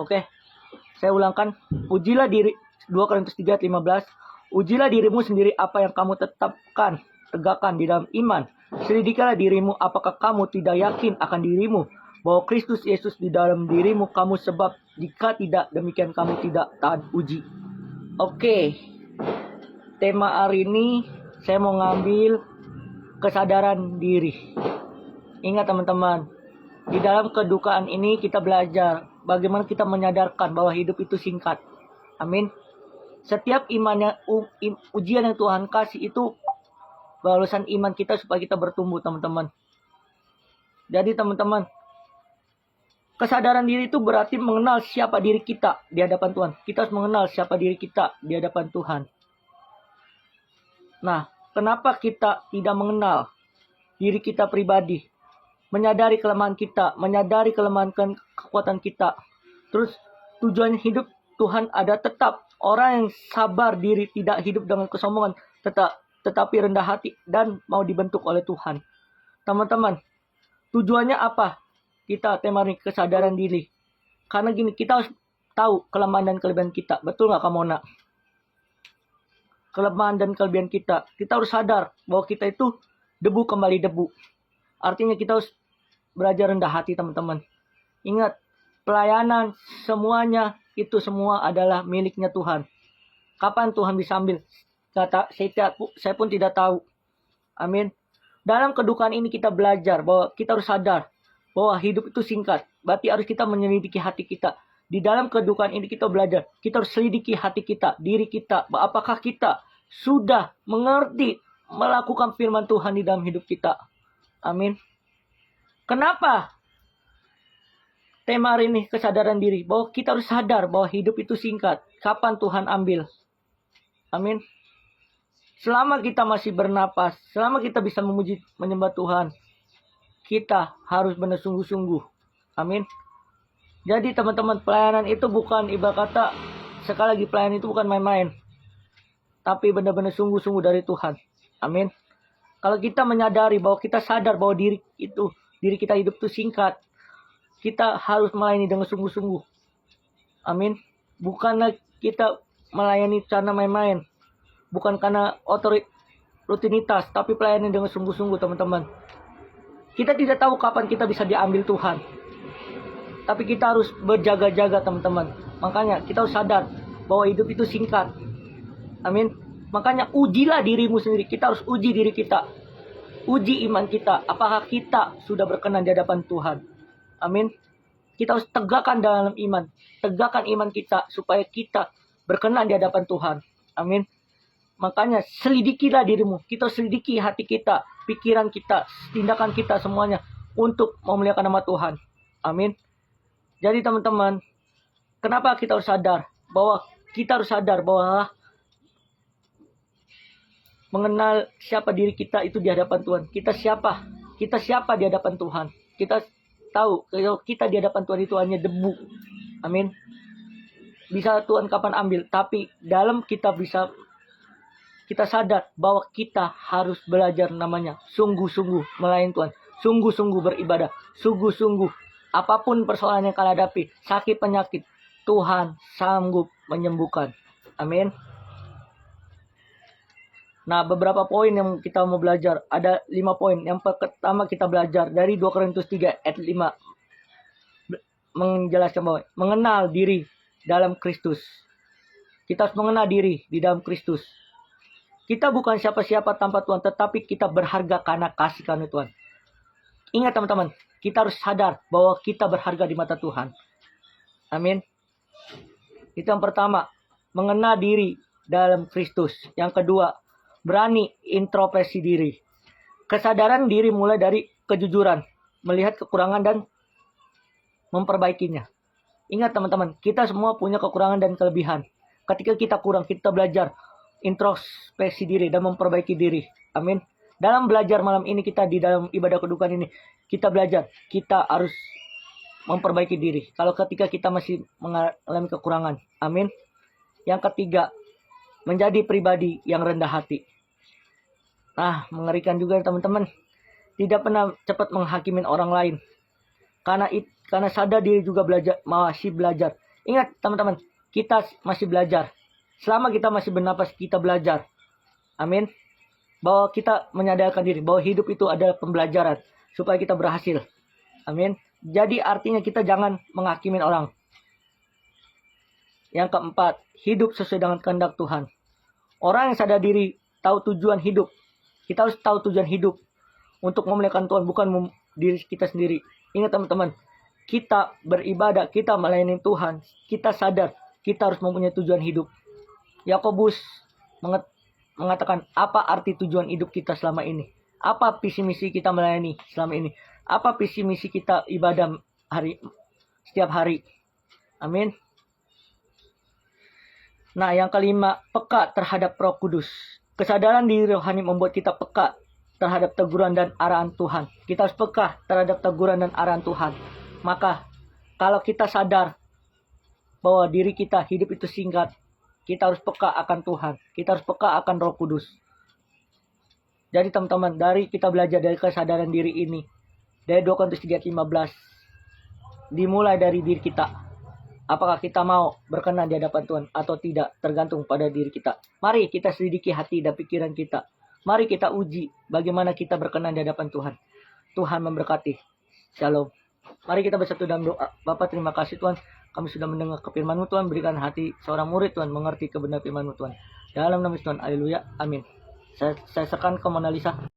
Oke, saya ulangkan. Ujilah diri, 2 Korintus 3 ayat 15. Ujilah dirimu sendiri apa yang kamu tegakkan di dalam iman. Selidikilah dirimu apakah kamu tidak yakin akan dirimu bahwa Kristus Yesus di dalam dirimu kamu, sebab jika tidak demikian kamu tidak tahan uji. Oke, tema hari ini saya mau ngambil kesadaran diri. Ingat teman-teman, di dalam kedukaan ini kita belajar bagaimana kita menyadarkan bahwa hidup itu singkat. Amin. Setiap ujian yang Tuhan kasih itu balasan iman kita supaya kita bertumbuh, teman-teman. Jadi teman-teman, kesadaran diri itu berarti mengenal siapa diri kita di hadapan Tuhan. Kita harus mengenal siapa diri kita di hadapan Tuhan. Nah, kenapa kita tidak mengenal diri kita pribadi? Menyadari kelemahan kita, menyadari kelemahan kekuatan kita. Terus tujuan hidup Tuhan ada tetap. Orang yang sabar diri, tidak hidup dengan kesombongan, tetapi rendah hati dan mau dibentuk oleh Tuhan. Teman-teman, tujuannya apa? Kita tema ini kesadaran diri. Karena gini, kita harus tahu kelemahan dan kelebihan kita. Betul nggak, Kamona? Kelemahan dan kelebihan kita. Kita harus sadar bahwa kita itu debu kembali debu. Artinya kita harus belajar rendah hati, teman-teman. Ingat, pelayanan semuanya itu semua adalah miliknya Tuhan. Kapan Tuhan bisa ambil? Saya pun tidak tahu. Amin. Dalam kedukaan ini kita belajar bahwa kita harus sadar bahwa hidup itu singkat. Berarti harus kita menyelidiki hati kita. Di dalam kedukaan ini kita belajar. Kita harus selidiki hati kita, diri kita. Apakah kita sudah mengerti melakukan firman Tuhan di dalam hidup kita. Amin. Kenapa tema hari ini kesadaran diri? Bahwa kita harus sadar bahwa hidup itu singkat. Kapan Tuhan ambil? Amin. Selama kita masih bernapas, selama kita bisa memuji, menyembah Tuhan, kita harus benar sungguh-sungguh. Amin. Jadi teman-teman, pelayanan itu bukan ibarat kata, sekali lagi pelayanan itu bukan main-main. Tapi benar-benar sungguh-sungguh dari Tuhan. Amin. Kalau kita menyadari bahwa kita sadar bahwa diri kita hidup itu singkat, kita harus melayani dengan sungguh-sungguh. Amin. Bukanlah kita melayani karena main-main. Bukan karena rutinitas, tapi pelayanan dengan sungguh-sungguh, teman-teman. Kita tidak tahu kapan kita bisa diambil Tuhan. Tapi kita harus berjaga-jaga, teman-teman. Makanya kita harus sadar bahwa hidup itu singkat. Amin. Makanya ujilah dirimu sendiri. Kita harus uji diri kita. Uji iman kita. Apakah kita sudah berkenan di hadapan Tuhan. Amin. Kita harus tegakkan dalam iman. Tegakkan iman kita supaya kita berkenan di hadapan Tuhan. Amin. Makanya selidikilah dirimu. Kita selidiki hati kita, pikiran kita, tindakan kita semuanya untuk memuliakan nama Tuhan. Amin. Jadi teman-teman, kenapa kita harus sadar bahwa mengenal siapa diri kita itu di hadapan Tuhan. Kita siapa di hadapan Tuhan. Kita tahu kalau kita di hadapan Tuhan itu hanya debu. Amin. Bisa Tuhan kapan ambil, tapi dalam kita sadar bahwa kita harus belajar namanya sungguh-sungguh melayani Tuhan, sungguh-sungguh beribadah, sungguh-sungguh apapun persoalan yang kalian hadapi, sakit penyakit, Tuhan sanggup menyembuhkan. Amin. Nah, beberapa poin yang kita mau belajar, ada 5 poin. Yang pertama kita belajar dari 2 Korintus 3 ayat 5 menjelaskan bahwa mengenal diri dalam Kristus. Kita harus mengenal diri di dalam Kristus. Kita bukan siapa-siapa tanpa Tuhan, tetapi kita berharga karena kasih karunia Tuhan. Ingat teman-teman, kita harus sadar bahwa kita berharga di mata Tuhan. Amin. Itu yang pertama, mengenal diri dalam Kristus. Yang kedua, berani introspeksi diri. Kesadaran diri mulai dari kejujuran, melihat kekurangan dan memperbaikinya. Ingat teman-teman, kita semua punya kekurangan dan kelebihan. Ketika kita kurang, kita belajar introspeksi diri dan memperbaiki diri. Amin. Dalam belajar malam ini, kita di dalam ibadah kedukaan ini, kita belajar, kita harus memperbaiki diri. Kalau ketika kita masih mengalami kekurangan. Amin. Yang ketiga, menjadi pribadi yang rendah hati. Nah, mengerikan juga teman-teman. Tidak pernah cepat menghakimin orang lain. karena sadar diri juga masih belajar. Ingat teman-teman, kita masih belajar. Selama kita masih bernapas, kita belajar. Amin. Bahwa kita menyadarkan diri bahwa hidup itu adalah pembelajaran supaya kita berhasil. Amin. Jadi artinya kita jangan menghakimi orang. Yang keempat, hidup sesuai dengan kehendak Tuhan. Orang yang sadar diri tahu tujuan hidup. Kita harus tahu tujuan hidup untuk memuliakan Tuhan, bukan diri kita sendiri. Ingat teman-teman, kita beribadah, kita melayani Tuhan, kita sadar kita harus mempunyai tujuan hidup. Yakobus mengatakan, apa arti tujuan hidup kita selama ini? Apa visi misi kita melayani selama ini? Apa visi misi kita ibadah setiap hari? Amin. Nah, yang kelima, peka terhadap Roh Kudus. Kesadaran diri rohani membuat kita peka terhadap teguran dan arahan Tuhan. Kita harus peka terhadap teguran dan arahan Tuhan. Maka, kalau kita sadar bahwa diri kita hidup itu singkat, kita harus peka akan Tuhan. Kita harus peka akan Roh Kudus. Jadi teman-teman, dari kita belajar dari kesadaran diri ini, dari 2 Korintus 3:15, dimulai dari diri kita. Apakah kita mau berkenan di hadapan Tuhan atau tidak, tergantung pada diri kita. Mari kita selidiki hati dan pikiran kita. Mari kita uji bagaimana kita berkenan di hadapan Tuhan. Tuhan memberkati. Shalom. Mari kita bersatu dalam doa. Bapa, terima kasih Tuhan. Kami sudah mendengar firman-Mu Tuhan. Berikan hati seorang murid Tuhan mengerti kebenaran firman-Mu Tuhan. Dalam nama Tuhan. Haleluya. Amin. Saya serahkan ke Mona Lisa.